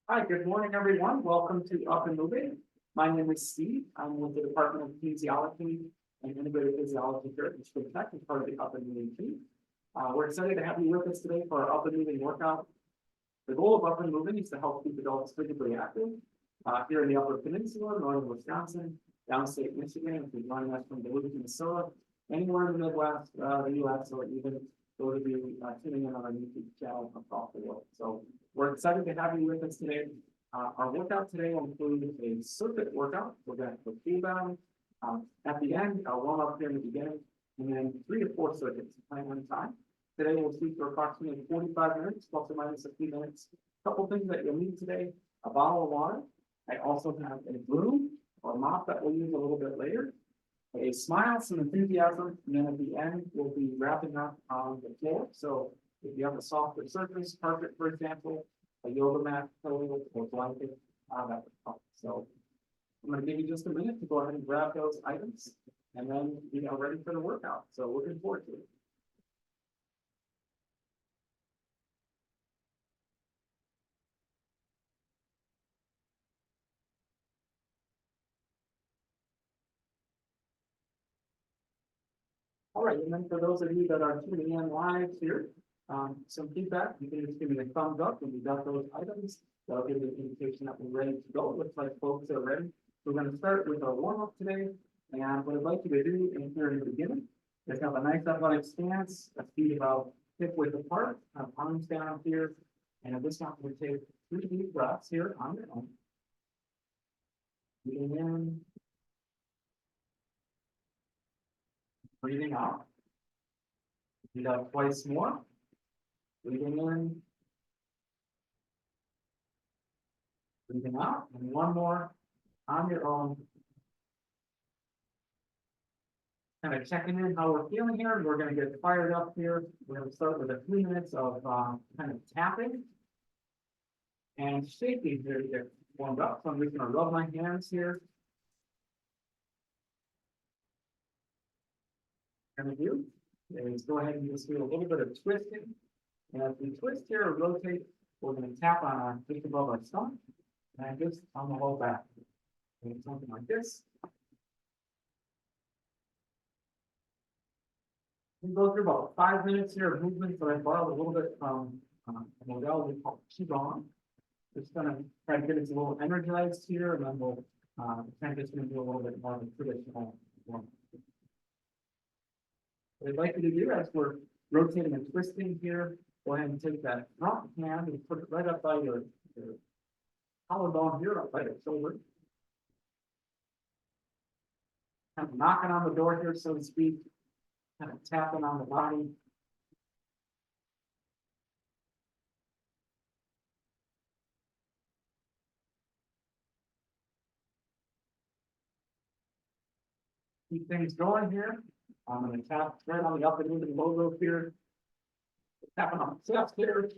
Hi, good morning, everyone. Welcome to Up and Moving. My name is Steve. I'm with the Department of Kinesiology and Integrated Physiology here at Michigan Tech as part of the Up and Moving team. We're excited to have you with us today for our Up and Moving workout. The goal of Up and Moving is to help keep adults physically active here in the Upper Peninsula, northern Wisconsin, downstate Michigan, if you're joining us from Duluth, Minnesota, anywhere in the Midwest, the US, or even those of you tuning in on our YouTube channel across the world. So we're excited to have you with us today. Our workout today will include a circuit workout. We're going to put cool down at the end, a warm up here in the beginning, and then 3 to 4 circuits playing on time. Today we'll shoot for approximately 45 minutes, plus or minus a few minutes. A couple things that you'll need today: a bottle of water. I also have a broom or mop that we'll use a little bit later. A smile, some enthusiasm, and then at the end we'll be wrapping up on the floor. So if you have a softer surface, carpet, for example, a yoga mat, pillow, or blanket, that would help. So I'm going to give you just a minute to go ahead and grab those items, and then ready for the workout. So looking forward to it. All right, and then for those of you that are tuning in live here, some feedback. You can just give me a thumbs up when you got those items. That'll give you an indication that we're ready to go. Looks like folks are ready. We're going to start with our warm up today. And what I'd like you to do here in the beginning is have a nice athletic stance, a feet about hip width apart, arms down here. And at this time, we take 3 deep breaths here on your own. Breathing in, breathing out. Breathe out twice more. Breathing in, breathing out, and one more on your own. Kind of checking in how we're feeling here. We're going to get fired up here. We're going to start with a few minutes of kind of tapping and shaking here to get warmed up. So I'm just going to rub my hands here. And we do is go ahead and just do a little bit of twisting. And as we twist here or rotate, we're going to tap on our just above our stomach and just on the whole back. And something like this. We go through about 5 minutes here of movement, so I borrowed a little bit from a modality called Qigong. Just going to try to get us a little energized here, and then we'll transition into a little bit more of a traditional one. What I'd like you to do as we're rotating and twisting here, go ahead and take that front hand and put it right up by your collarbone here, up by your shoulder. Kind of knocking on the door here, so to speak, kind of tapping on the body. Keep things going here. I'm going to tap right on the up and moving logo here. Tapping on the chest here.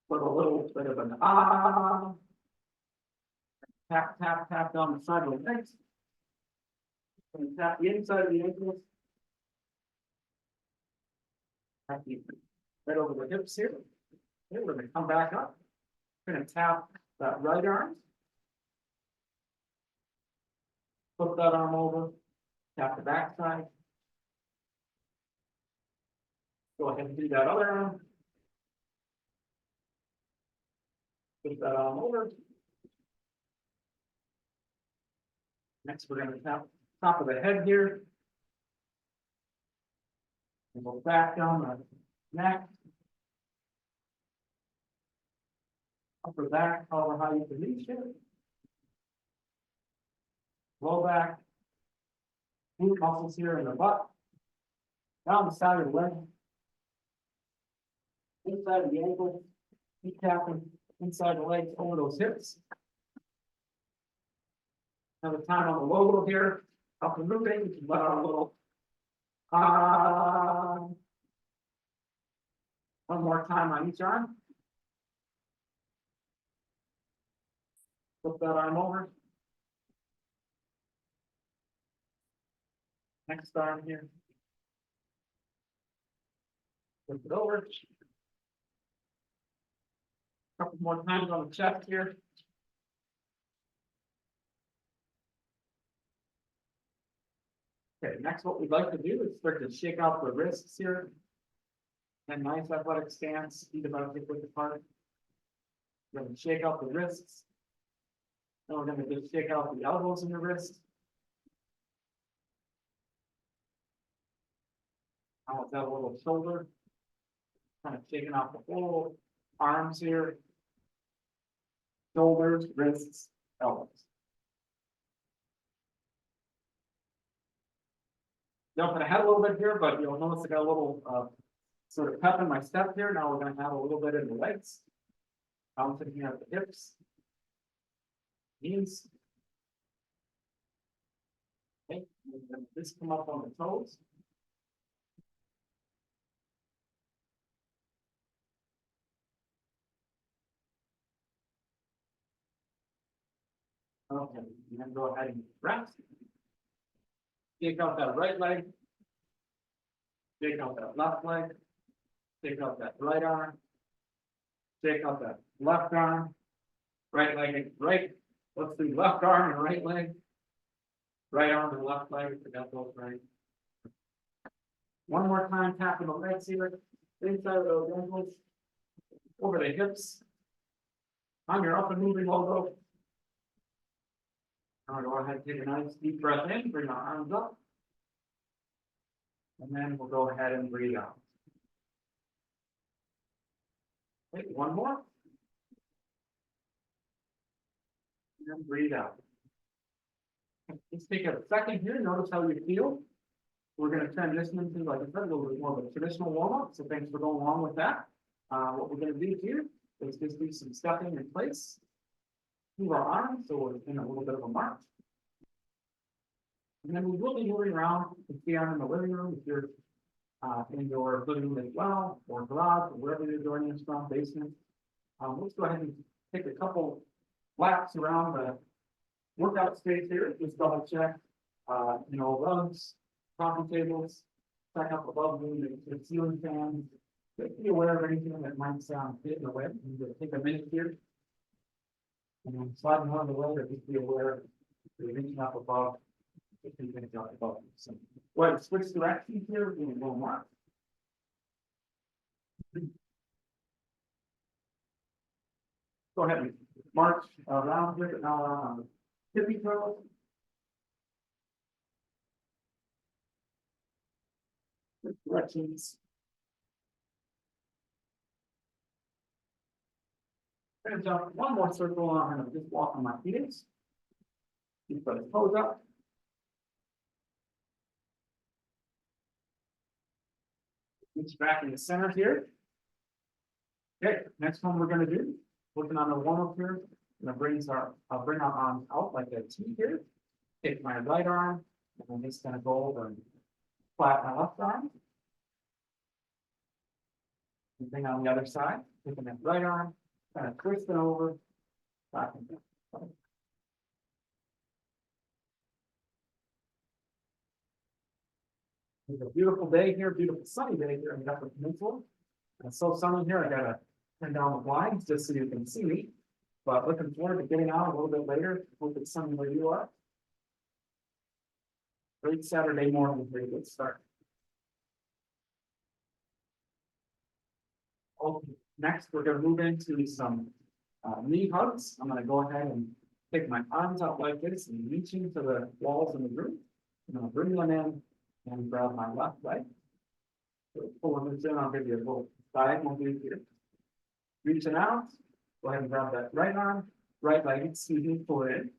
Put a little bit of an ah. Tap, tap, tap down the side of the legs. And tap the inside of the ankles. Tap the right over the hips here. Okay, we're going to come back up. We're going to tap that right arm. Flip that arm over. Tap the back side. Go ahead and do that other arm. Flip that arm over. Next, we're going to tap top of the head here. And go back down the neck. Upper back, however high you can reach it. Low back. Glute muscles here in the butt. Down the side of the leg. Inside of the ankle. Keep tapping inside the legs over those hips. Have a time on the logo here. Up and moving. Let out a little. One more time on each arm. Flip that arm over. Next arm here. Flip it over. Couple more times on the chest here. Okay, next what we'd like to do is start to shake out the wrists here. And nice athletic stance, feet about hip width apart. We're gonna shake out the wrists. Then we're gonna just shake out the elbows in the wrist. Out that little shoulder. Kind of shaking out the whole arms here. Shoulders, wrists, elbows. Jumping ahead a little bit here, but you'll notice I got a little sort of pep in my step here. Now we're gonna have a little bit in the legs. Bouncing here at the hips. Knees. Okay, and then this come up on the toes. Okay, and then go ahead and rest. Take out that right leg. Take out that left leg. Take out that right arm. Take out that left arm. Right leg and right. Let's do left arm and right leg. Right arm and left leg. Forgot those right. One more time, tapping the legs here. Inside of those ankles. Over the hips. On your up and moving logo. Now go ahead and take a nice deep breath in, bring our arms up. And then we'll go ahead and breathe out. Okay, one more. And then breathe out. Let's take a second here, notice how you feel. We're going to transition into, like I said, a little bit more of a traditional warm-up, so thanks for going along with that. What we're going to do here is just do some stepping in place. Move our arms, so we're in a little bit of a march. And then we will be moving around. If you are in the living room, if you're in your living room as well, or garage, or wherever you're joining us from, basement. Let's go ahead and take a couple laps around the workout space here. Just double check, rugs, coffee tables, check up above you, the ceiling fans. Be aware of anything that might sound fit in the way. You can take a minute here. And then sliding on the way, or just be aware you're reaching up above. If you can jump above. So, well, switch directions here, we're going to go mark. Go ahead and march around here, but now around on the tippy toes. Switch directions. And jump one more circle on, I'm just walk on my feet. Keep those toes up. Reach back in the center here. Okay, next one we're going to do, working on the warm up here. I'll bring our arms out like a T here. Take my right arm, and I'm just going to go over and flat my left arm. And thing on the other side, taking that right arm, kind of twist it over, back and down. It's a beautiful day here, beautiful sunny day here in the Upper Peninsula. It's so sunny here, I gotta turn down the blinds just so you can see me. But looking forward to getting out a little bit later. Hope it's sunny where you are. Great Saturday morning, very good start. Okay, next we're gonna move into some knee hugs. I'm gonna go ahead and take my arms out like this and reach into the walls in the room. I'm gonna bring them in and grab my left leg. So pulling this in, I'll give you a little diagonal view here. Reaching out, go ahead and grab that right arm, right leg, excuse me, pull it in.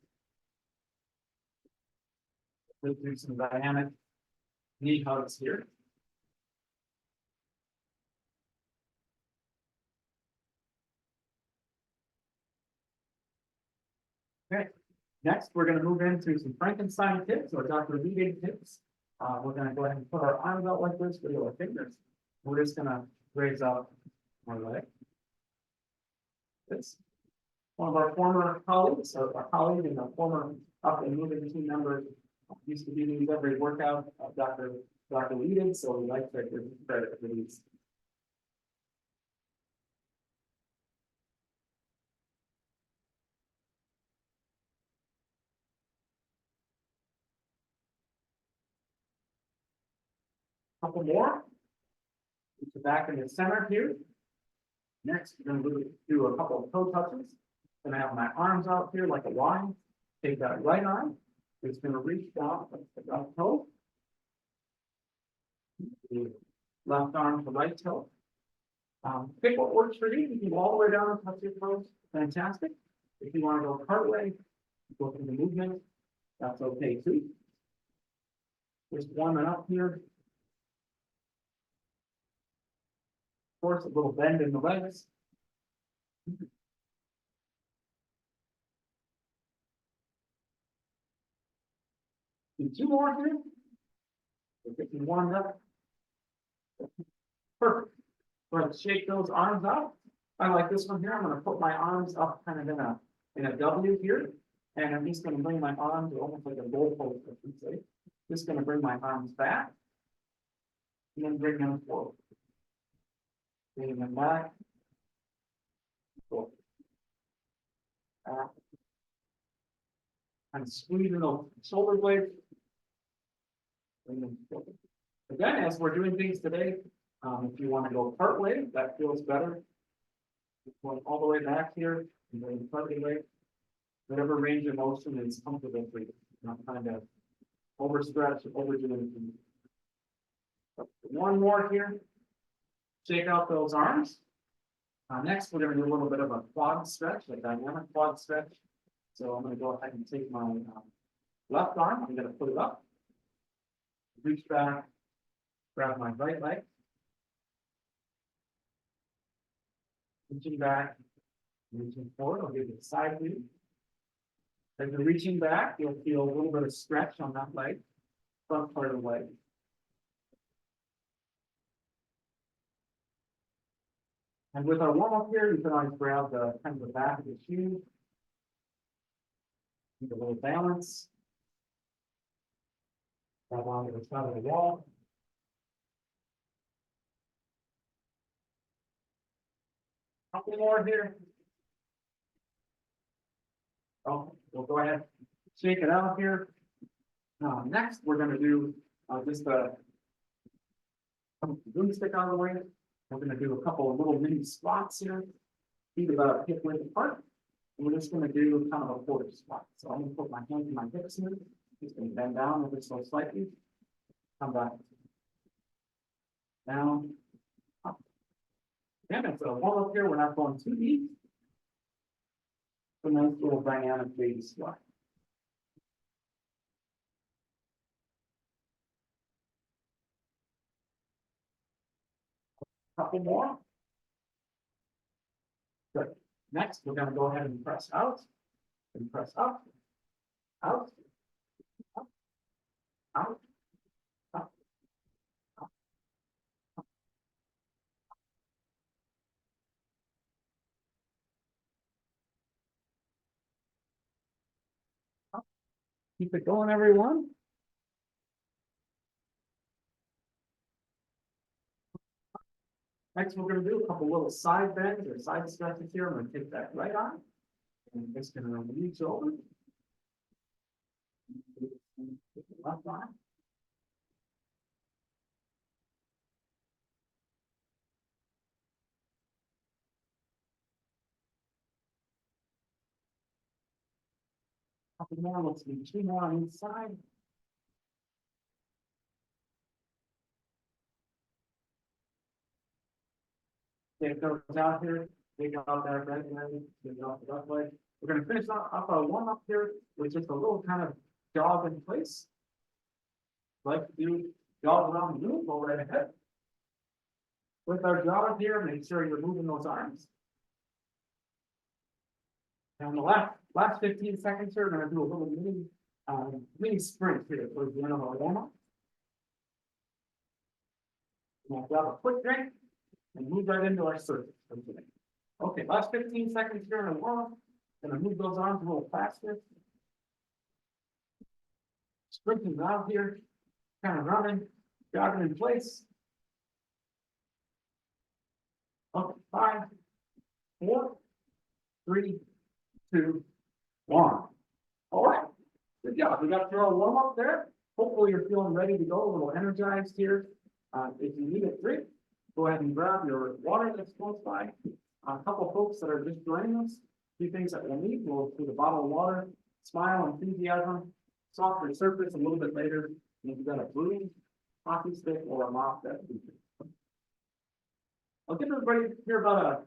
Let's do some dynamic knee hugs here. Okay, next we're going to move into some Frankenstein tips or Dr. Leading tips. We're going to go ahead and put our arms out like this with our fingers. We're just going to raise up our leg. This one of our former colleagues, or our colleague and a former up and moving team member, used to do these every workout. Dr. Leading, so we like to give credit for these. Couple more. Put the back in the center here. Next, we're gonna do a couple of toe touches. Gonna have my arms out here like a Y. Take that right arm. It's gonna reach down the left toe. The left arm to right toe. Pick what works for you. You can go all the way down and touch your toes. Fantastic. If you want to go part way, go through the movement. That's okay too. Just warming up here. Of course, a little bend in the legs. Do two more here. We're getting warmed up. Perfect. Let's shake those arms out. I like this one here. I'm going to put my arms up kind of in a W here. And I'm just going to bring my arms almost like a goalpost, I should say. Just going to bring my arms back. And then bring them forward. Bring them back. Forward. And squeezing those shoulder blades. Bring them forward. Again, as we're doing things today, if you want to go part way, that feels better. Going all the way back here, and then part way. Whatever range of motion is comfortable for you. Not kind of overstretch, overdo anything. One more here. Shake out those arms. Next, we're going to do a little bit of a quad stretch, a dynamic quad stretch. So I'm going to go ahead and take my left arm. I'm going to put it up. Reach back. Grab my right leg. Reaching back. Reaching forward. I'll give you a side view. As you're reaching back, you'll feel a little bit of stretch on that leg, front part of the leg. And with our warm up here, you can always grab the kind of the back of the shoe. Need a little balance. Grab onto the side of the wall. Couple more here. Oh, we'll go ahead, shake it out here. Next, we're going to do just a broomstick on the way. We're going to do a couple of little mini squats here, feet about hip width apart. And we're just going to do kind of a quarter squat. So I'm going to put my hands in my hips here. Just going to bend down ever so slightly. Come back. Down. Up. Again, it's a warm up here. We're not going too deep. A nice little dynamic baby squat. Couple more. Good. Next, we're going to go ahead and press out. And press up. Out. Up. Out. Up. Up. Up. Keep it going, everyone. Next, we're going to do a couple little side bends or side stretches here. I'm going to take that right arm and I'm just going to reach over. Left arm. Couple more. Let's do two more on each side. Take those out here, take out that right leg, take it off the left leg. We're going to finish up our warm up here with just a little kind of jog in place. Like to do jog around the room, go right ahead. With our jog here, make sure you're moving those arms. And the last 15 seconds here, we're going to do a little mini sprint here towards the end of our warm up. We'll grab a quick drink and move right into our circuit for today. Okay, last 15 seconds here in a warm-up. Gonna move those arms a little faster. Sprinting out here, kind of running, jogging in place. Okay, 5, 4, 3, 2, 1. All right, good job. We got through our warm-up there. Hopefully you're feeling ready to go, a little energized here. If you need a drink, go ahead and grab your water that's close by. A couple folks that are just joining us, few things that we'll need, we'll do the bottle of water, smile, enthusiasm, softer surface a little bit later. And if you've got a blue coffee stick or a mop, that's good. I'll give everybody here about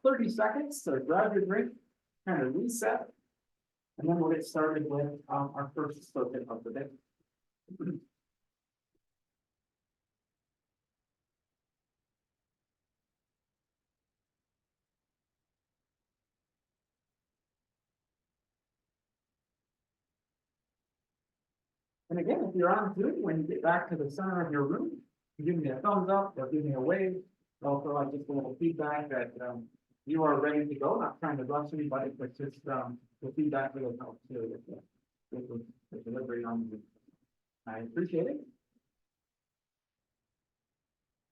30 seconds to grab your drink, kind of reset, and then we'll get started with our first circuit of the day. And again, if you're on Zoom, when you get back to the center of your room, you give me a thumbs up or give me a wave. Also, like just a little feedback that you are ready to go. Not trying to rush anybody, but just the feedback really helps too with the delivery on Zoom. I appreciate it.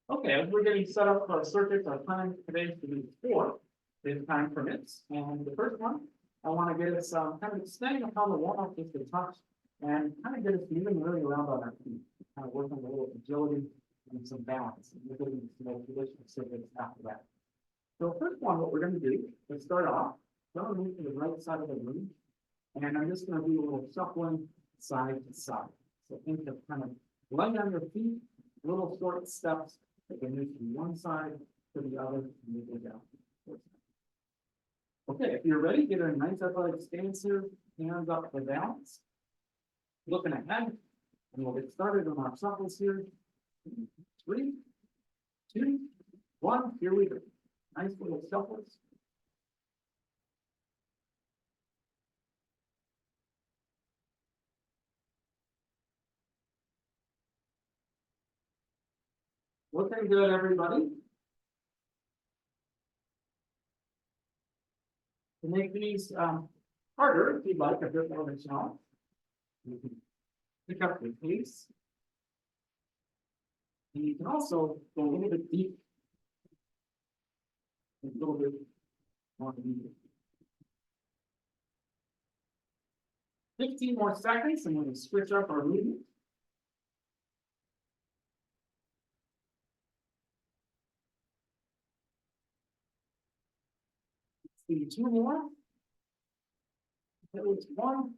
Okay, as we're getting set up for our circuits, our time today is to do 4 if time permits. And the first one, I want to get us kind of extending upon the warm-up just a touch and kind of get us moving really around on our feet, kind of working a little agility and some balance. And we're getting some more traditional circuits after that. So first one, what we're going to do is start off. I'm going to move to the right side of the room, and I'm just going to do a little shuffling side to side. So think of kind of laying on your feet, little short steps that can move from one side to the other and move it down. Okay, if you're ready, get a nice athletic stance here, hands up for balance. Looking ahead, and we'll get started on our shuffles here. 3, 2, 1, here we go. Nice little shuffles. Looking good, everybody. To make these harder, if you'd like a bit more of a challenge, you can pick up the pace. And you can also go a little bit deep. A little bit more deep. 15 more seconds, and we're going to switch up our movement. See 2 more. That was 1.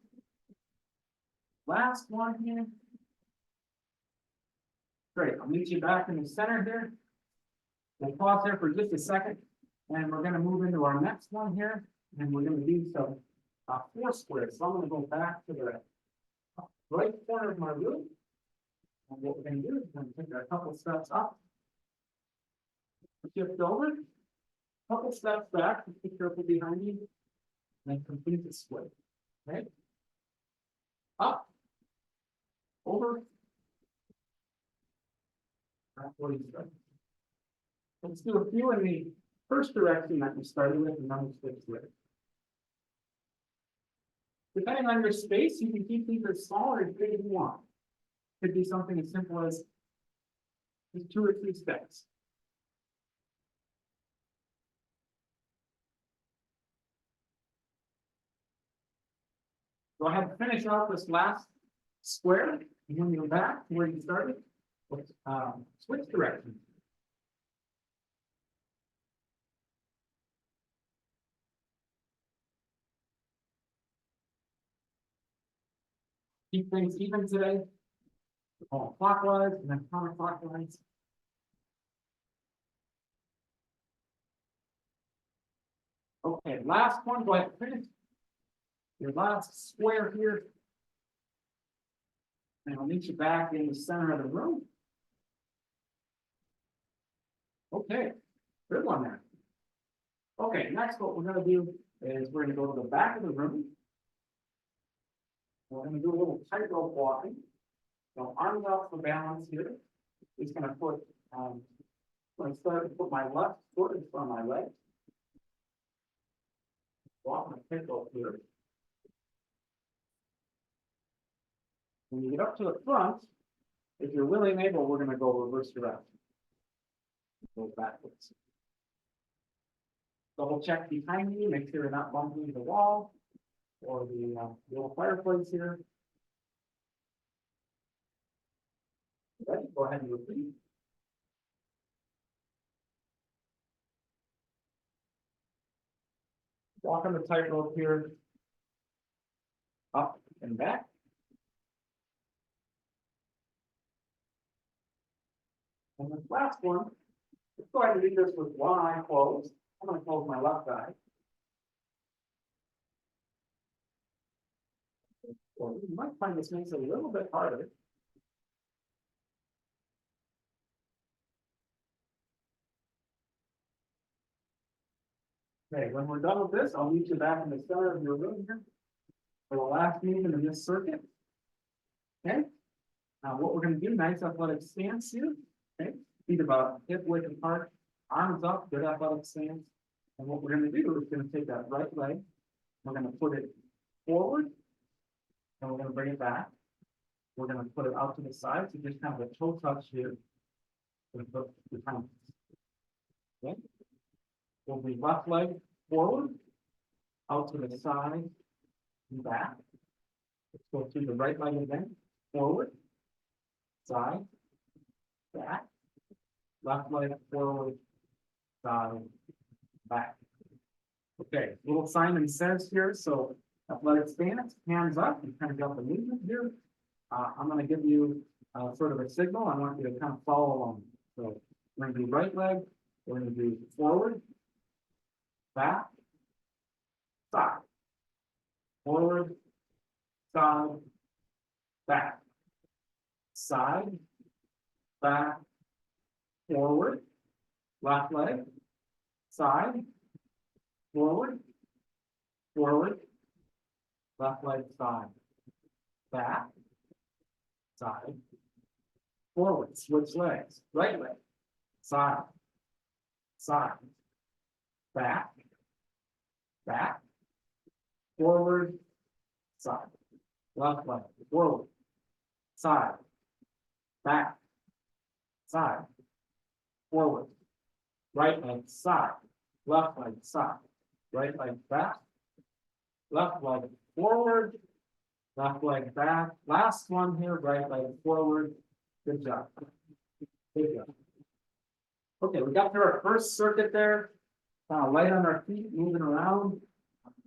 Last one here. Great, I'll meet you back in the center here. We'll pause here for just a second, and we're going to move into our next one here, and we're going to do some 4 squares. So I'm going to go back to the right corner of my room, and what we're going to do is we're going to take a couple steps up, shift over, couple steps back, be careful behind you, and complete the square. Okay, up, over. That's what he's done. Let's do a few in the first direction that we started with, and then we'll switch to it. Depending on your space, you can keep these as small or as big as you want. Could be something as simple as just 2 or 3 steps. Go ahead and finish off this last square, and when you're back to where you started, let's switch directions. Keep things even today. All clockwise and then counterclockwise. Okay, last one, go ahead and finish. Your last square here. And I'll meet you back in the center of the room. Okay, good one there. Okay, next what we're going to do is we're going to go to the back of the room. We're going to do a little tightrope walking. So arms out for balance here. Just going to put, when I start to put my left foot in front of my leg. Walk my tightrope here. When you get up to the front, if you're willing and able, we're going to go reverse direction. Go backwards. Double check behind you, make sure you're not bumping into the wall or the little fireplace here. Ready? Go ahead and repeat. Walk on the tightrope here. Up and back. And this last one, let's go ahead and do this with one eye closed. I'm going to close my left eye. Well, you might find this makes it a little bit harder. Okay, when we're done with this, I'll meet you back in the center of your room here for the last meeting in this circuit. Okay, now what we're going to do, nice athletic stance here. Okay, feet about hip width apart, arms up, good athletic stance. And what we're going to do is going to take that right leg, we're going to put it forward, and we're going to bring it back. We're going to put it out to the side, so just kind of a toe touch here. With the time. Okay. We'll be left leg forward, out to the side, and back. Let's go through the right leg again, forward, side, back, left leg forward, side, back. Okay, little Simon Says here, so athletic stance, hands up, you kind of got the movement here. I'm going to give you sort of a signal. I want you to kind of follow along. So we're going to do right leg, we're going to do forward, back, side, forward, side, back, side, back, forward, left leg, side, forward, forward, left leg, side, back, side, forward, switch legs, right leg, side, side, back, back, forward, side, left leg, forward, side, back, side, forward, right leg, side, left leg, side, right leg, back, left leg, forward, left leg, back. Last one here, right leg, forward. Good job. Good job. Okay, we got through our first circuit there. Light on our feet, moving around.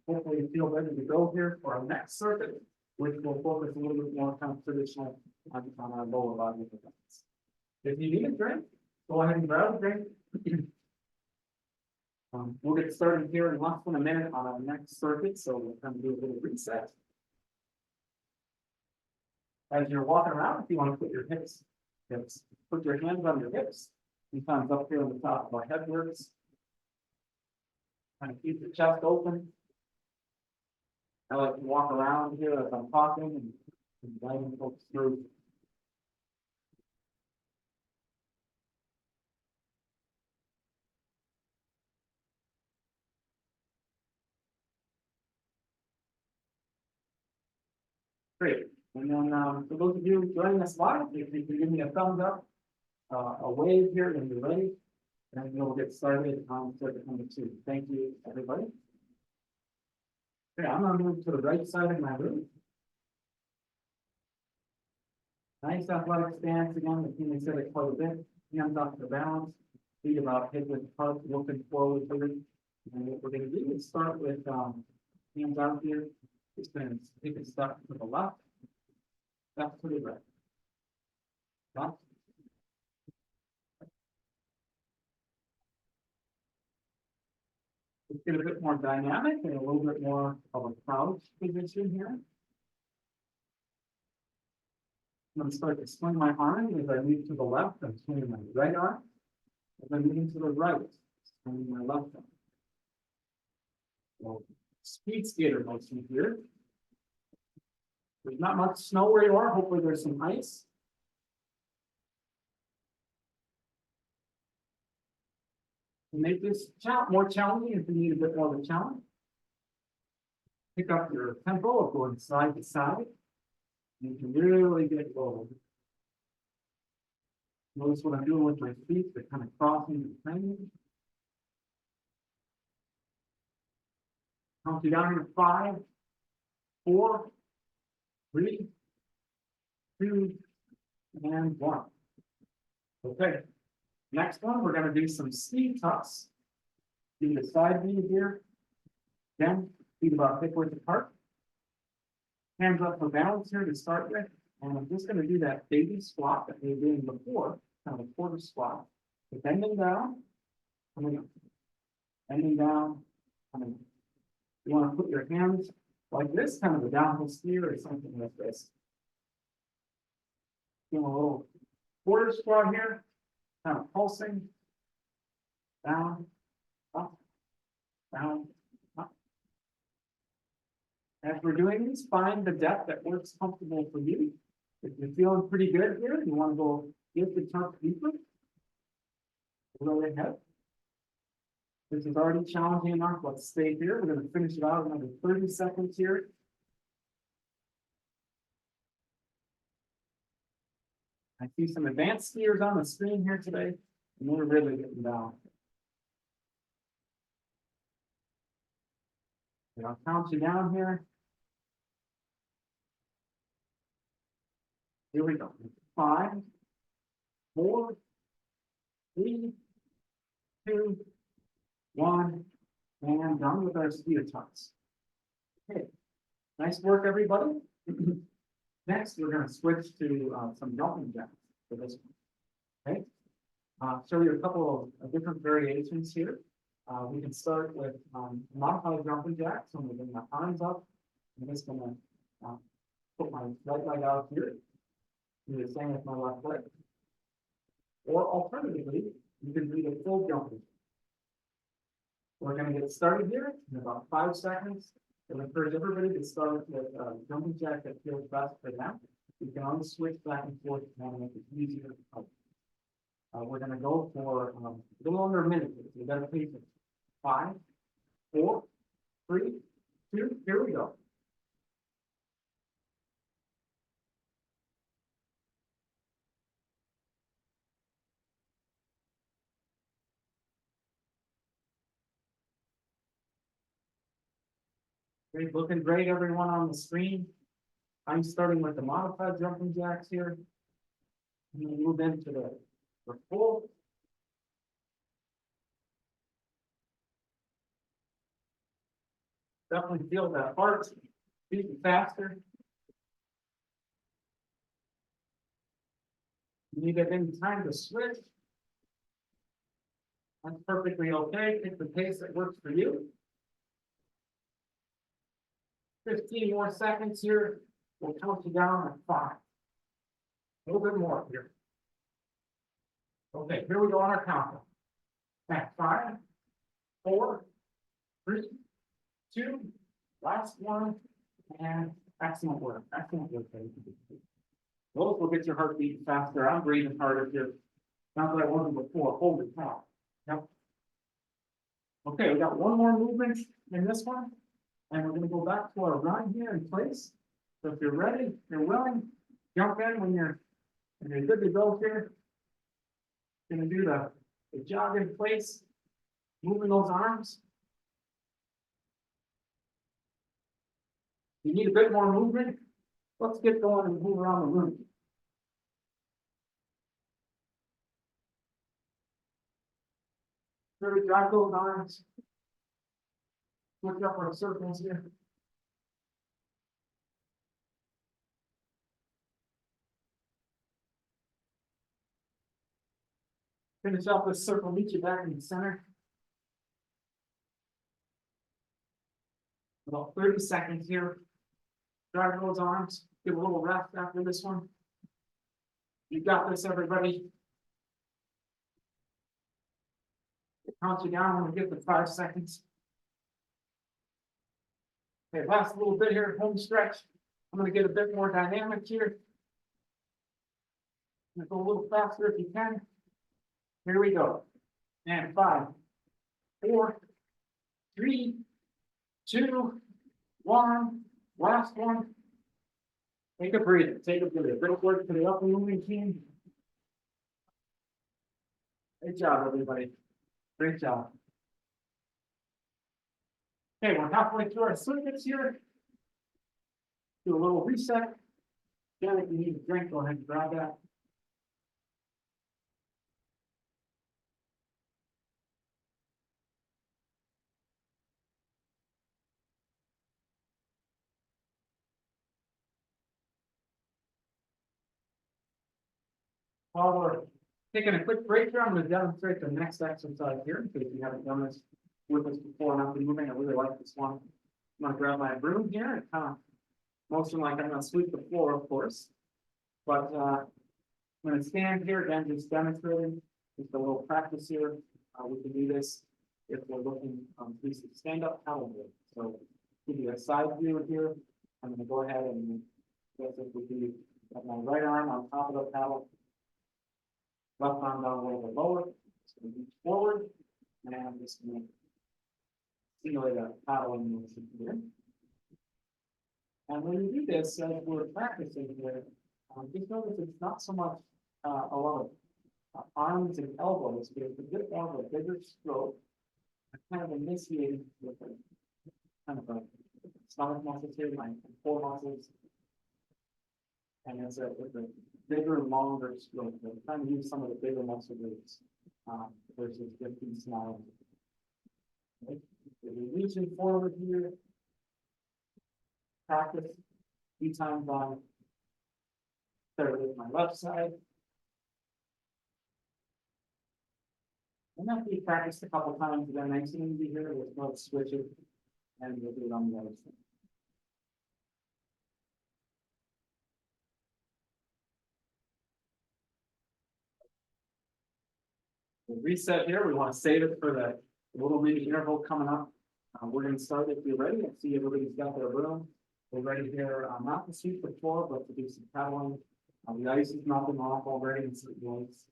Hopefully you feel ready to go here for our next circuit, which will focus a little bit more kind of traditional on our lower body movements. If you need a drink, go ahead and grab a drink. We'll get started here in less than a minute on our next circuit, so we'll kind of do a little reset. As you're walking around, if you want to put your hips, put your hands on your hips, sometimes up here on the top of our head works. Kind of keep the chest open. I like to walk around here as I'm talking and guiding folks through. Great. And then for those of you joining us live, if you can give me a thumbs up, a wave here when you're ready, and we'll get started on circuit number 2. Thank you, everybody. Okay, I'm going to move to the right side of my room. Nice athletic stance again. The team said it quite a bit. Hands off the balance. Feet about hip width apart, looking forward to it. And what we're going to do is start with hands out here. Just going to take a step to the left, step to the right. Left. Let's get a bit more dynamic and a little bit more of a crouch position here. I'm going to start to swing my arm as I move to the left. I'm swinging my right arm. As I'm moving to the right, swinging my left arm. So, speed skater motion here. There's not much snow where you are. Hopefully there's some ice. To make this more challenging, if you need a bit more of a challenge, pick up your tempo of going side to side. You can really get low. Notice what I'm doing with my feet, they're kind of crossing and training. Count you down to 5, 4, 3, 2, and 1. Okay. Next one, we're going to do some speed tucks. Do the side knee here. Then, feet about hip width apart. Hands up for balance here to start with, and I'm just gonna do that baby squat that we were doing before, kind of a quarter squat. So bending down, coming up, bending down, coming up. You wanna put your hands like this, kind of a downhill skier or something like this. Doing a little quarter squat here, kind of pulsing. Down, up, down, up. As we're doing these, find the depth that works comfortable for you. If you're feeling pretty good here, you want to go get the chunk deeper. Go ahead. This is already challenging enough. Let's stay here. We're going to finish it out in another 30 seconds here. I see some advanced skiers on the screen here today, and we're really getting down. And I'll count you down here. Here we go. 5, 4, 3, 2, 1, and done with our skier tucks. Okay, nice work, everybody. Next, we're going to switch to some jumping jacks for this one. Okay, show you a couple of different variations here. We can start with modified jumping jacks. So I'm going to bring my arms up. I'm just going to put my right leg out here. Do the same with my left leg. Or alternatively, you can do the full jumping. We're going to get started here in about 5 seconds. I encourage everybody to start with jumping jack that feels best for them. You can always switch back and forth to make it easier. We're going to go for a little under a minute. So you got to pace it. 5, 4, 3, 2. Here we go. Great, looking great, everyone on the screen. I'm starting with the modified jumping jacks here. I'm going to move into the full. Definitely feel that heart beating faster. You need any time to switch. That's perfectly okay. Pick the pace that works for you. 15 more seconds here. We'll count you down at 5. A little bit more here. Okay, here we go on our countdown. At 5, 4, 3, 2, last one, and excellent work. Excellent work. Those will get your heart beating faster. I'm breathing harder here. Not that I wasn't before. Holy cow. Yep. Okay, we got one more movement in this one. And we're going to go back to our run here in place. So if you're ready, you're willing, jump in when you're good to go here. Going to do the jog in place, moving those arms. You need a bit more movement. Let's get going and move around the room. Really drag those arms. Look up our circles here. Finish off this circle, meet you back in the center. About 30 seconds here. Drag those arms. Give a little rest after this one. You got this, everybody. Count you down when we get to 5 seconds. Okay, last little bit here, home stretch. I'm going to get a bit more dynamic here. I'm going to go a little faster if you can. Here we go. And 5, 4, 3, 2, 1. Last one. Take a breather. Take a breather. Good work to the upper moving team. Great job, everybody. Great job. Okay, we're halfway through our circuits here. Do a little reset. Again, if you need a drink, go ahead and grab that. While we're taking a quick break here, I'm going to demonstrate the next exercise here, in case you haven't done this with us before and I've been moving. I really like this one. I'm going to grab my broom here and kind of motion like I'm going to sweep the floor, of course. But I'm going to stand here again, just demonstrating, just a little practice here. We can do this if we're looking to stand up paddleboard. So give you a side view here. I'm going to go ahead and guess if we do have my right arm on top of the paddle, left arm down a little bit lower. Just going to reach forward, and I'm just going to simulate a paddling motion here. And when you do this, as we're practicing here, just notice it's not so much a lot of arms and elbows, but it's a bit more of a bigger stroke, kind of initiating with a kind of a stomach muscles here, my core muscles. And it's a bigger, longer stroke. We're trying to use some of the bigger muscle groups versus just these small. Okay. So we're reaching forward here. Practice 3 times on. Start with my left side. And after you practice a couple times, then nice and easy here, with no switches, and we'll do it on the other side. We'll reset here. We want to save it for the little mini interval coming up. We're going to start if you're ready. I see everybody's got their room. We're ready here, not to sweep the floor, but to do some paddling. The ice is melting off already in certain lakes,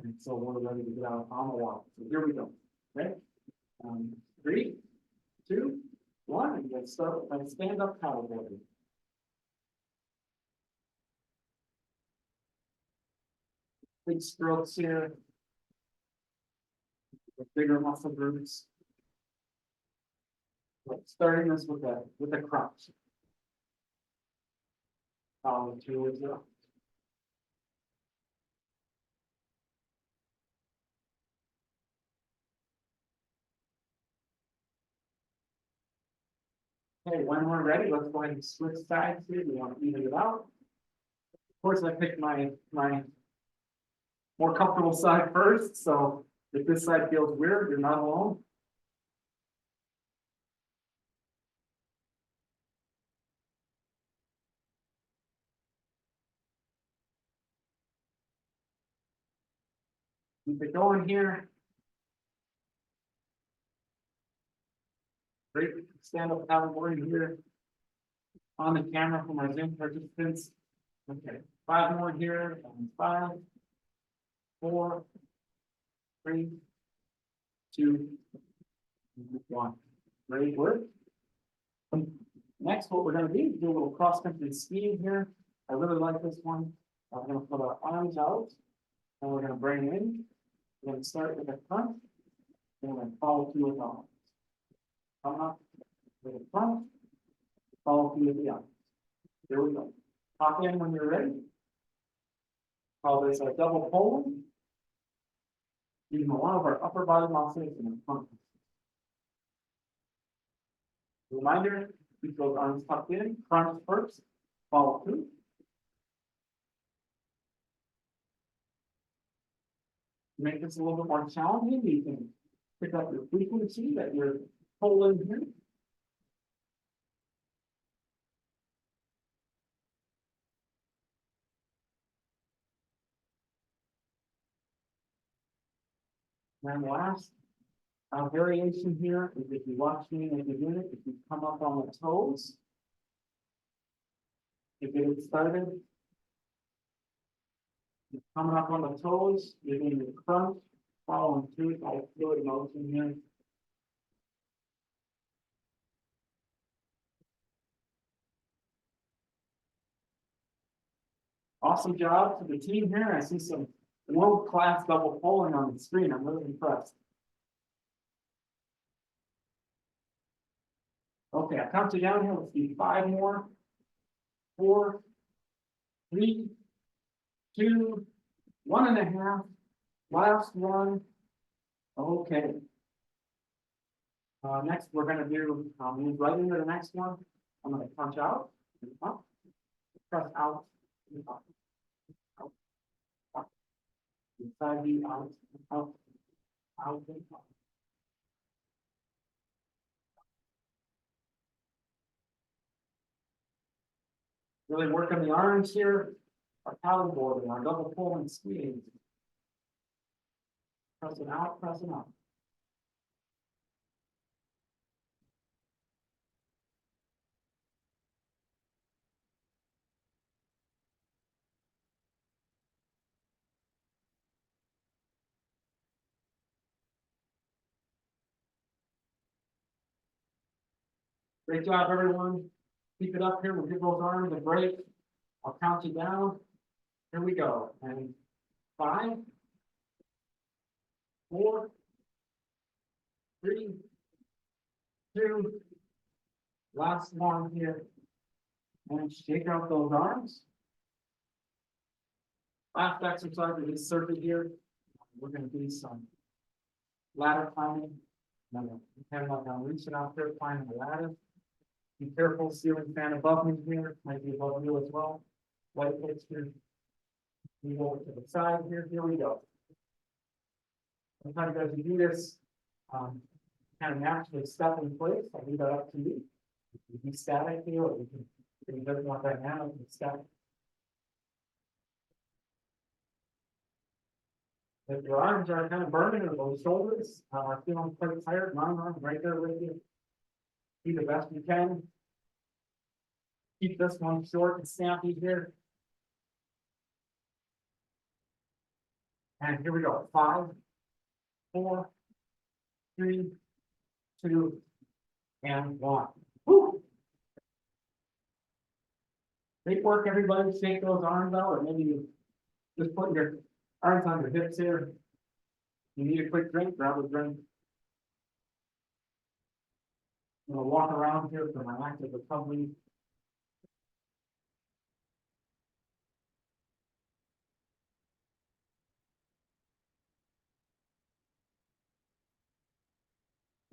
and so we're ready to get out on the water. So here we go. Okay. 3, 2, 1, and let's start with my stand-up paddleboarding. Big strokes here. With bigger muscle groups. Starting this with a crunch. Follow 2 as well. Okay, when we're ready, let's go ahead and switch sides here. We want to even it out. Of course, I picked my more comfortable side first. So if this side feels weird, you're not alone. Keep it going here. Great stand-up paddleboarding here on the camera for my Zoom participants. Okay, 5 more here. 5, 4, 3, 2, 1. Great work. Next, what we're going to do is do a little cross-country skiing here. I really like this one. I'm going to put our arms out, and we're going to bring in. We're going to start with the front, and we're going to follow through with the arms. Come up with the front, follow through with the arms. Here we go. Pop in when you're ready. Call this a double pull. Using a lot of our upper body muscles in the front. Reminder, keep those arms tucked in, crunch first, follow through. To make this a little bit more challenging, you can pick up your frequency that you're pulling here. And last variation here is if you watch me as you do it, if you come up on the toes, you get it started. You're coming up on the toes, you're doing your crunch, following through by fluid motion here. Awesome job to the team here. I see some world-class double pulling on the screen. I'm really impressed. Okay, I count you down here. Let's do 5 more. 4, 3, 2, 1.5. Last one. Okay. Next, we're going to do move right into the next one. I'm going to punch out, up, press out, up, up, up. Side B out, out, out, and out. Really working the arms here, our paddle board, and our double pull and squeeze. Pressing out, pressing out. Great job, everyone. Keep it up here. We'll give those arms a break. I'll count you down. Here we go. And 5, 4, 3, 2. Last one here. And shake out those arms. Last exercise of this circuit here. We're going to do some ladder climbing. Kind of like reaching out there, climbing the ladder. Be careful, ceiling fan above me here, might be above you as well. White hits here. We go over to the side here, here we go. Sometimes as you do this, kind of naturally step in place, I'll leave that up to you. You can be static here, or you can, if you don't want that now, you can static. If your arms are kind of burning or those shoulders are feeling quite tired, my arm right there with you. Do the best you can. Keep this one short and snappy here. And here we go. 5, 4, 3, 2, and 1. Woo! Great work, everybody. Shake those arms out, or maybe you just put your arms on your hips here. You need a quick drink, grab a drink. I'm gonna walk around here for my active recovery.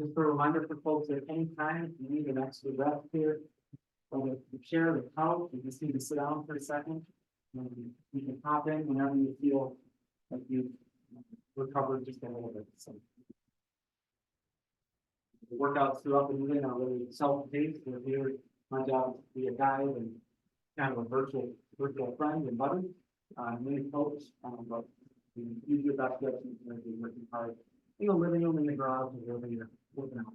Just a reminder for folks at any time, if you need an extra rest here, or the chair, the couch, you just need to sit down for a second. You can hop in whenever you feel like you've recovered just a little bit. So the workouts throughout the meeting are really self-paced. We're here. My job is to be a guide and kind of a virtual friend and buddy. Many folks, but you use your best judgment when you're working hard. In the living room, in the garage, or wherever you're working out.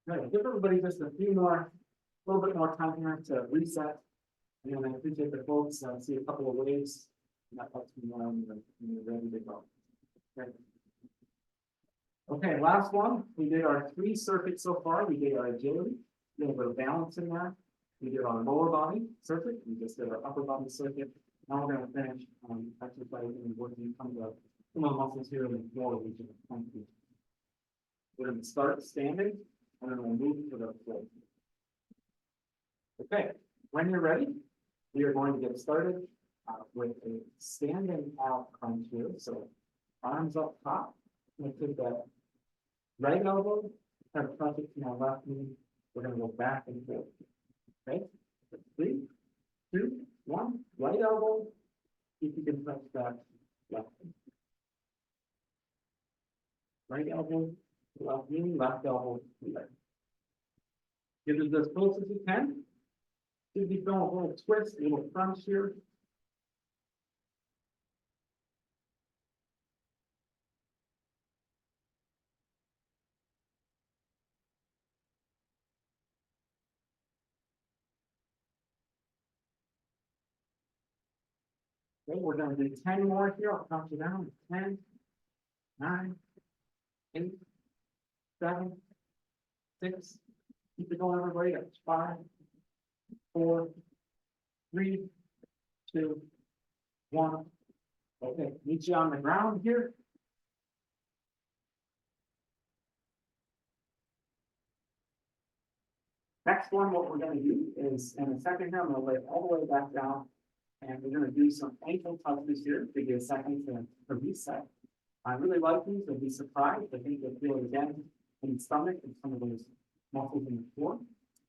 All right, give everybody just a little bit more time here to reset. And I appreciate the folks. I see a couple of waves. And that helps me know when you're ready to go. Okay. Okay, last one. We did our 3 circuits so far. We did our agility, a little bit of balance in that. We did our lower body circuit. We just did our upper body circuit. Now we're going to finish exercising and working some of the muscles here in the floor region. We're going to start standing and then we'll move to the floor. Okay, when you're ready, we are going to get started with a standing out crunch here. So arms up top. I'm going to take that right elbow, kind of crunch it to my left knee. We're going to go back and forth. Okay, 3, 2, 1, right elbow. If you can touch that left. Right elbow, left knee, left elbow, left. Get it as close as you can. Should be feeling a little twist, a little crunch here. Okay, we're going to do 10 more here. I'll count you down. 10, 9, 8, 7, 6. Keep it going, everybody. That's 5, 4, 3, 2, 1. Okay, meet you on the ground here. Next one, what we're going to do is in a second here, I'm going to lay all the way back down. And we're going to do some ankle touches here to get a second to reset. I really like these. You'll be surprised. I think you'll feel it again in the stomach and some of those muscles in the floor.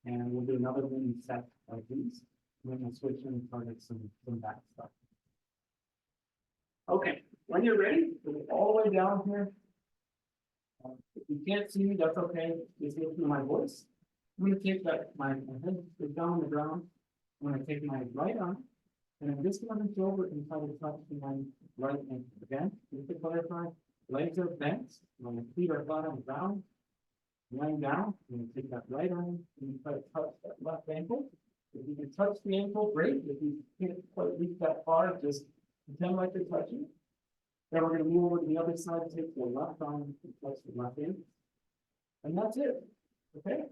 And we'll do another mini set of these. Then we'll switch and target some back stuff. Okay, when you're ready, go all the way down here. If you can't see me, that's okay, just listen to my voice. I'm gonna take my head is down on the ground. I'm gonna take my right arm, and I'm just gonna reach over and try to touch my right ankle. Again, just to clarify, legs are bent, my feet are flat on the ground. Laying down, I'm gonna take that right arm and try to touch that left ankle. If you can touch the ankle, great. If you can't quite reach that far, just pretend like you're touching. Then we're gonna move over to the other side, take the left arm and touch the left ankle. And that's it, okay?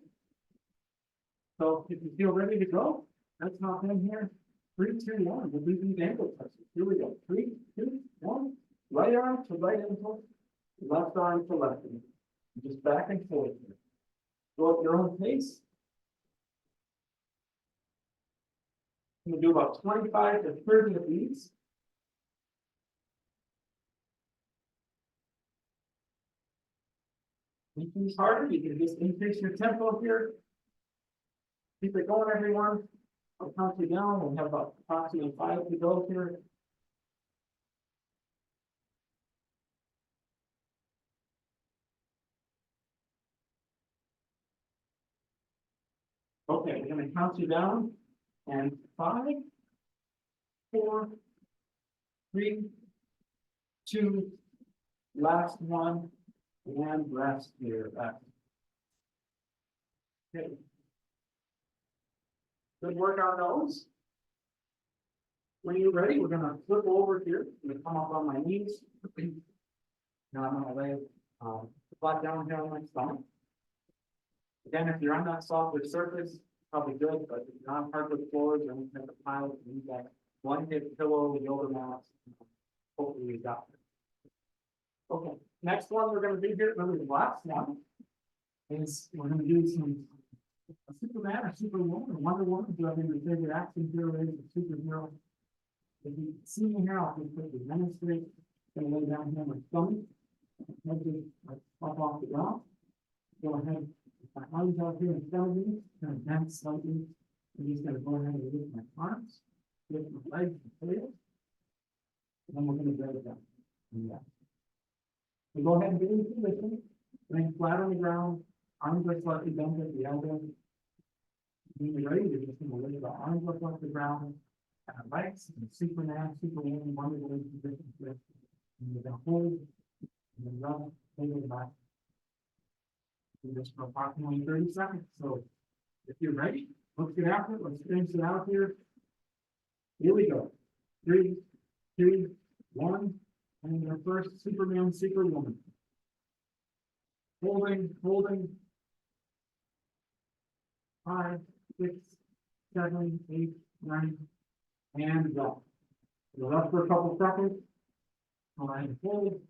So if you feel ready to go, let's hop in here. 3, 2, 1, we'll do these ankle touches. Here we go, 3, 2, 1. Right arm to right ankle, left arm to left ankle. Just back and forth here. Go at your own pace. I'm gonna do about 25 to 30 of these. You can use harder, you can just increase your tempo here. Keep it going, everyone. I'll count you down. We'll have about approximately 5 to go here. Okay, we're gonna count you down. And 5, 4, 3, 2, last one, and rest here. Okay. Good work on those. When you're ready, we're gonna flip over here. I'm gonna come up on my knees. Now I'm gonna lay flat down here on my stomach. Again, if you're on that softer surface, probably good, but if you're on hardwood floors or any type of tile, you need that blanket, pillow, yoga mat. Hopefully you got it. Okay, next one we're gonna do here, really the last one, is we're gonna do some Superman or Superwoman or Wonder Woman. Do I have your favorite action hero is a superhero? If you see me here, I'll just quickly demonstrate. Gonna lay down here on my stomach. Head just like up off the ground. Go ahead. My arms out here in front of me, kind of bend slightly. I'm just gonna go ahead and lift my arms, lift my legs and tail. And then we're gonna break it down. Yeah. So go ahead and get into position. Laying flat on the ground, arms are slightly bent at the elbow. When you're ready, you're just gonna lift the arms up off the ground. Legs, Superman, Superwoman, Wonder Woman position here. And you're gonna hold, and then rub, take it back. Do this for approximately 30 seconds. So if you're ready, let's get after it. Let's finish it out here. Here we go. 3, 2, 1. And our first Superman, Superwoman. Holding. 5, 6, 7, 8, 9, and go. So that's for a couple seconds. All right, hold.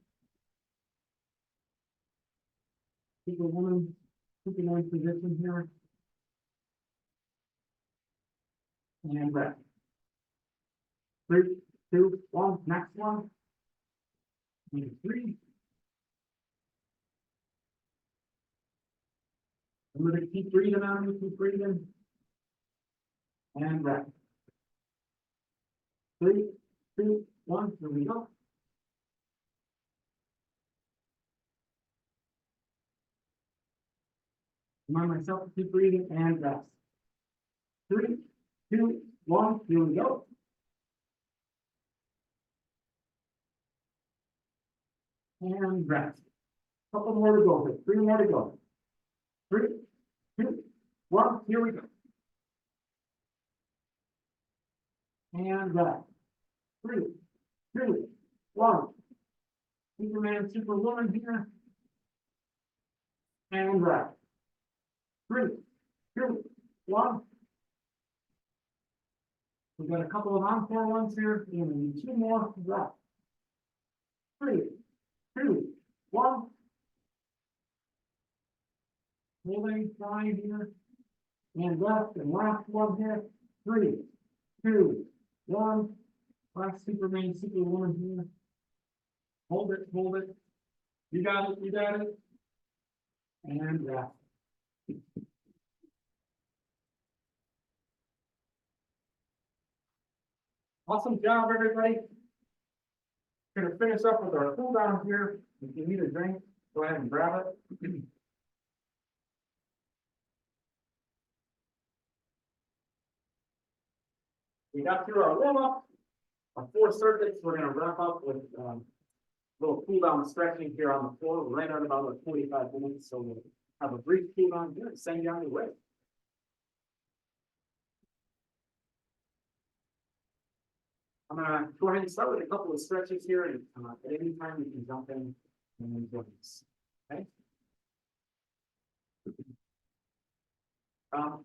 Superwoman, Superman position here. And rest. 3, 2, 1, next one. And 3. I'm going to keep breathing on you, keep breathing. And rest. 3, 2, 1, here we go. Remind myself to keep breathing and rest. 3, 2, 1, here we go. And rest. Couple more to go. 3 more to go. 3, 2, 1, here we go. And rest. 3, 2, 1. Superman, Superwoman here. And rest. 3, 2, 1. We've got a couple of encore ones here. And we need 2 more. Rest. 3, 2, 1. Holding 5 here. And rest. And last one here. 3, 2, 1. Last Superman, Superwoman here. Hold it, hold it. You got it, you got it. And rest. Awesome job, everybody. Gonna finish up with our cool down here. If you need a drink, go ahead and grab it. We got through our warm up, our 4 circuits. We're gonna wrap up with little cool down stretching here on the floor. We're right at about 45 minutes, so we'll have a brief cool down here and send you on your way. I'm gonna go ahead and start with a couple of stretches here, and at any time you can jump in and join us. Okay.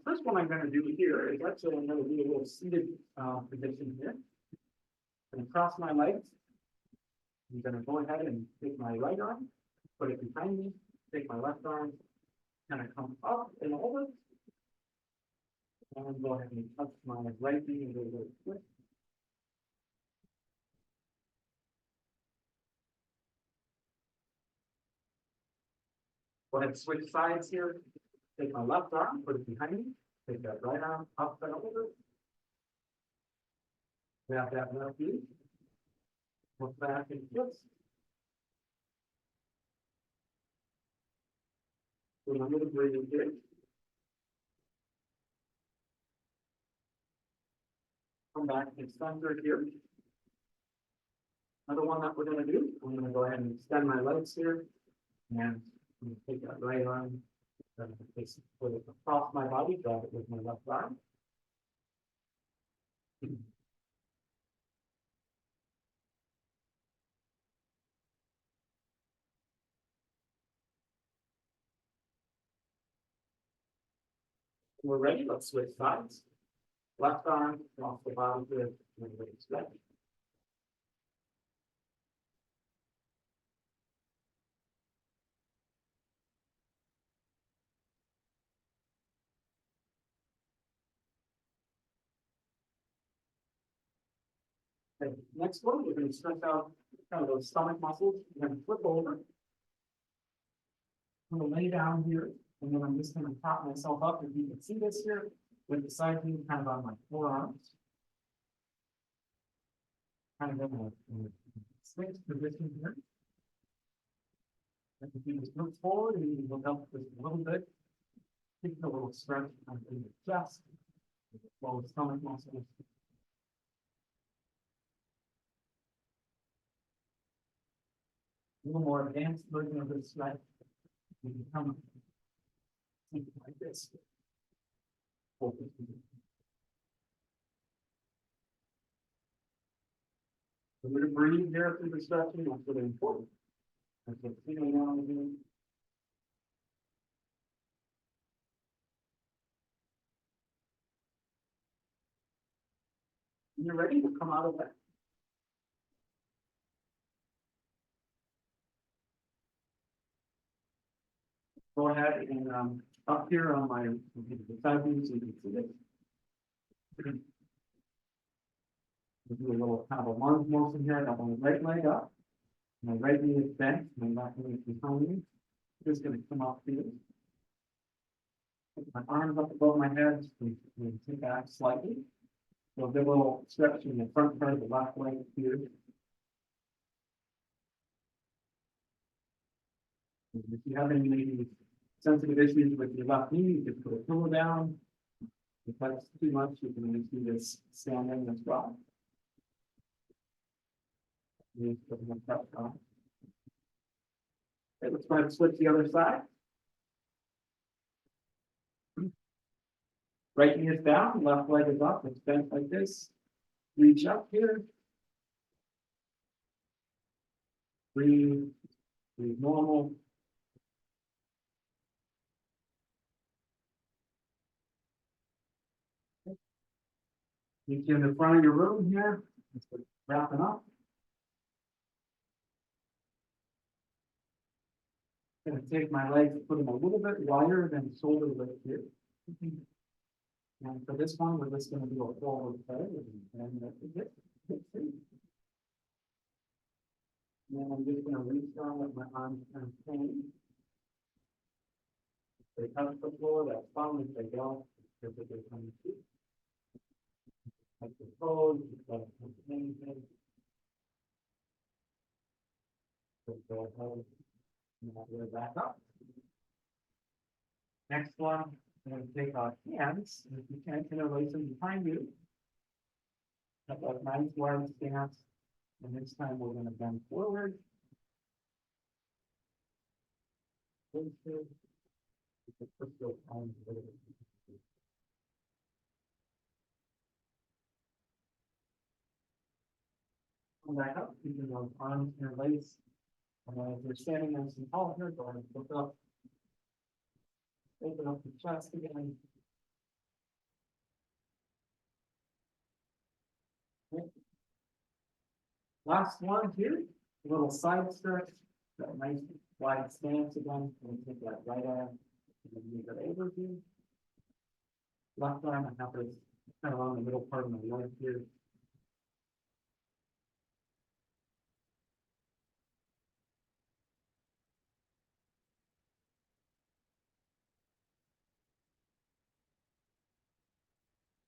First one I'm going to do here is actually I'm going to do a little seated position here. I'm going to cross my legs. I'm going to go ahead and take my right arm, put it behind me, take my left arm, kind of come up and over, and go ahead and touch my right knee and do a little twist. Go ahead and switch sides here. Take my left arm, put it behind me, take that right arm up and over. Grab that left knee. Look back and twist. Doing a little breathing here. Come back and center here. Another one that we're going to do, I'm going to go ahead and extend my legs here. And I'm going to take that right arm, put it across my body, grab it with my left arm. We're ready. Let's switch sides. Left arm off the body here, and raise left. Okay, next one, we're going to stretch out kind of those stomach muscles. We're going to flip over. I'm going to lay down here, and then I'm just going to prop myself up. If you can see this here, with the side knee kind of on my forearms. Kind of in a switch position here. And if you just look forward and you look up just a little bit, take a little stretch on the chest, lower stomach muscles. A little more advanced version of this stretch. You can come like this. Focus. So we're going to breathe here through the stretching. That's really important. That's what's feeling on again. When you're ready to come out of that. Go ahead and up here on my side view, so you can see it. Do a little kind of a lunge motion here. I got my right leg up. My right knee is bent. My left knee is behind me. Just going to come up here. Put my arms up above my head. And take back slightly. So a little stretch in the front part of the left leg here. And if you have any maybe sensitive issues with your left knee, you can put a pillow down. If that's too much, you can do this standing as well. Okay, let's try to switch the other side. Right knee is down, left leg is up, it's bent like this. Reach up here. Breathe, breathe normal. Meet you in the front of your room here. Wrapping up. Going to take my legs and put them a little bit wider than shoulder width here. And for this one, we're just going to do a forward fold. And that's it. And then I'm just going to reach down with my arms kind of hanging. If they touch the floor, that's fine. If they don't, typically come to. Like the code, like anything. Go ahead and we're back up. Next one, I'm going to take our hands, and if you can, interlace them behind you. Have that nice wide stance, and this time we're going to bend forward. Come back up, keeping those arms interlaced. And then if you're standing nice and tall here, go ahead and look up. Open up the chest again. Okay. Last one here, a little side stretch, that nice wide stance again. And take that right arm and move it over here. Left arm, I have this kind of on the middle part of my leg here.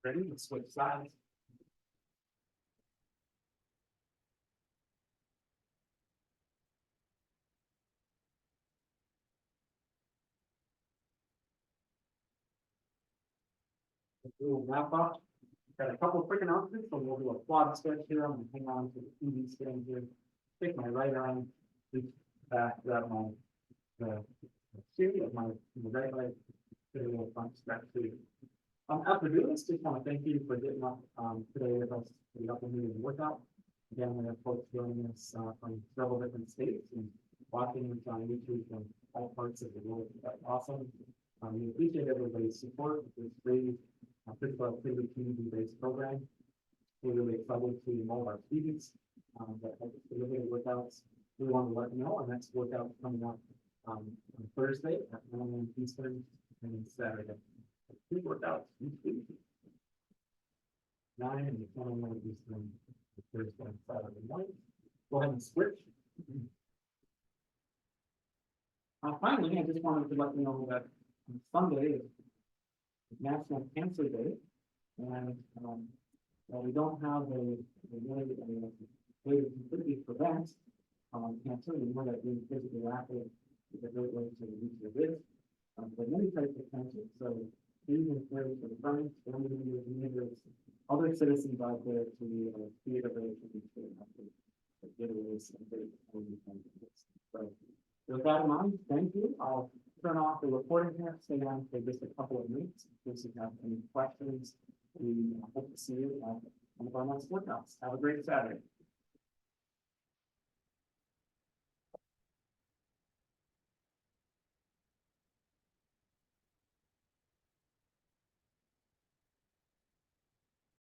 Ready? Let's switch sides. We'll wrap up. Got a couple of quick announcements, so we'll do a quad stretch here. I'm gonna hang on to the TV stand here. Take my right arm, reach back, grab my the chin of my right leg, do a little front stretch too. After doing this, just want to thank you for getting up today with us for the upper meeting workout. Again, we have folks joining us from several different states and watching us on YouTube from all parts of the world. That's awesome. We appreciate everybody's support with this free physical activity community-based program. We're really excited to involve our students that have delivered workouts. We want to let you know our next workout is coming up on Thursday at 9 a.m. Eastern and Saturday. Three workouts each week. 9 and 10 a.m. Eastern, Thursday and Saturday morning. Go ahead and switch. Finally, I just wanted to let you know that Sunday is National Cancer Day, and while we don't have a way to completely prevent cancer, we know that being physically active is a great way to reduce your risk. But many types of cancer, so being encouraged for friends, family members, neighbors, other citizens out there to create a relationship to get away some great. So with that in mind, thank you. I'll turn off the recording here, stay on for just a couple of minutes. In case you have any questions, we hope to see you at one of our next workouts. Have a great Saturday.